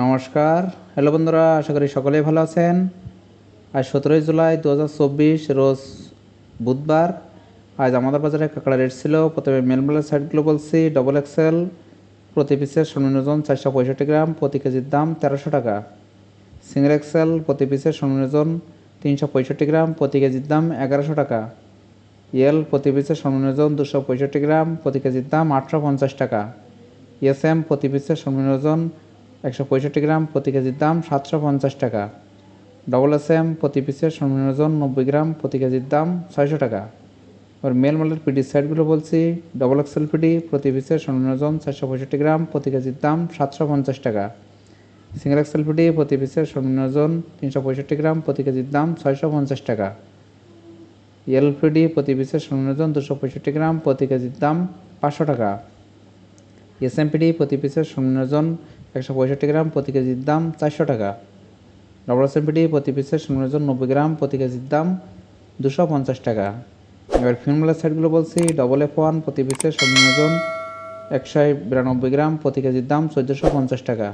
নমস্কার, হ্যালো বন্ধুরা, আশা করি সকলেই ভালো আছেন। আজ 17 জুলাই 2024 রোজ বুধবার। আজ আমাদের বাজারে কাঁকড়া রেট ছিল। প্রথমে মেলমেলের সাইডগুলো বলছি। ডবল এক্সেল প্রতি পিসের সর্বনিম্ন ওজন 465 গ্রাম, প্রতি কেজির দাম 1300 টাকা। সিঙ্গেল এক্সেল প্রতি পিসের সর্বনিম্ন ওজন 365 গ্রাম, প্রতি কেজির দাম 1100 টাকা। এল প্রতি পিসের সর্বনিম্ন ওজন 265 গ্রাম, প্রতি কেজির দাম 850 টাকা। এসএম প্রতি পিসের সর্বনিম্ন ওজন 165 গ্রাম, প্রতি কেজির দাম 750 টাকা। ডবল এসএম প্রতি পিসের সর্বনিম্ন ওজন 90 গ্রাম, প্রতি কেজির দাম 600 টাকা। এবার মেল মালের পিডি সাইডগুলো বলছি। ডবল এক্সেল পিডি প্রতি পিসের সর্বনিম্ন ওজন 465 গ্রাম, প্রতি কেজির দাম 750 টাকা। সিঙ্গেল এক্সেল পিডি প্রতি পিসের সর্বনিম্ন ওজন 365 গ্রাম, প্রতি কেজির দাম 650 টাকা। এলপিডি প্রতি পিসের সর্বনিম্ন ওজন 265 গ্রাম, প্রতি কেজির দাম 500 টাকা। এসএমপিডি প্রতি পিসের সর্বনিম্ন ওজন 165 গ্রাম, প্রতি কেজির দাম 400 টাকা। ডবল এসএমপিডি প্রতি পিসের সর্বনিম্ন ওজন 90 গ্রাম, প্রতি কেজির দাম 250 টাকা। এবার ফিনমেলের সাইডগুলো বলছি। ডবল F1 প্রতি পিসের সর্বনিম্ন ওজন 192 গ্রাম, প্রতি কেজির দাম 1450 টাকা।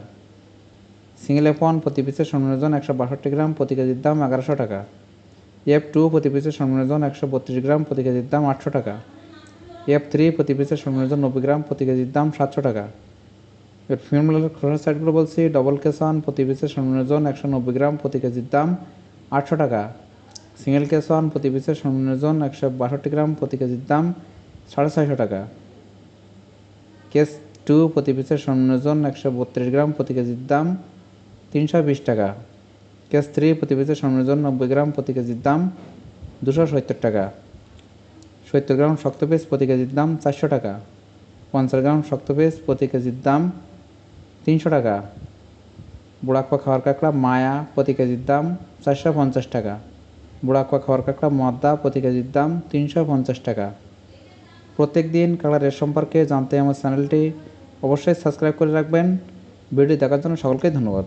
সিঙ্গেল F1 প্রতি পিসের সর্বনিম্ন ওজন 162 গ্রাম, প্রতি কেজির দাম 1100 টাকা। F2 প্রতি পিসের সর্বনিম্ন ওজন 132 গ্রাম, প্রতি কেজির দাম 800 টাকা। F3 প্রতি পিসের সর্বনিম্ন ওজন 90 গ্রাম, প্রতি কেজির দাম 700 টাকা। এবার ফিনমেলের খোলার সাইডগুলো বলছি। ডবল K1 প্রতি পিসের সর্বনিম্ন ওজন 190 গ্রাম, প্রতি কেজির দাম 800 টাকা। সিঙ্গেল K1 প্রতি পিসের সর্বনিম্ন ওজন 162 গ্রাম, প্রতি কেজির দাম 650 টাকা। K2 প্রতি পিসের সর্বনিম্ন ওজন 132 গ্রাম, প্রতি কেজির দাম 320 টাকা। K3 প্রতি পিসের সর্বনিম্ন ওজন 90 গ্রাম, প্রতি কেজির দাম 270 টাকা। 70 গ্রাম শক্ত পিস প্রতি কেজির দাম 400 টাকা। 50 গ্রাম শক্ত পিস প্রতি কেজির দাম 300 টাকা। বুড়াক্পা খাওয়ার কাঁকড়া মায়া প্রতি কেজির দাম 450 টাকা। বুড়াক্পা খাওয়ার কাঁকড়া মদ্দা প্রতি কেজির দাম 350 টাকা। প্রত্যেক দিন কাঁকড়া রেট সম্পর্কে জানতে আমার চ্যানেলটি অবশ্যই সাবস্ক্রাইব করে রাখবেন। ভিডিও দেখার জন্য সকলকে ধন্যবাদ।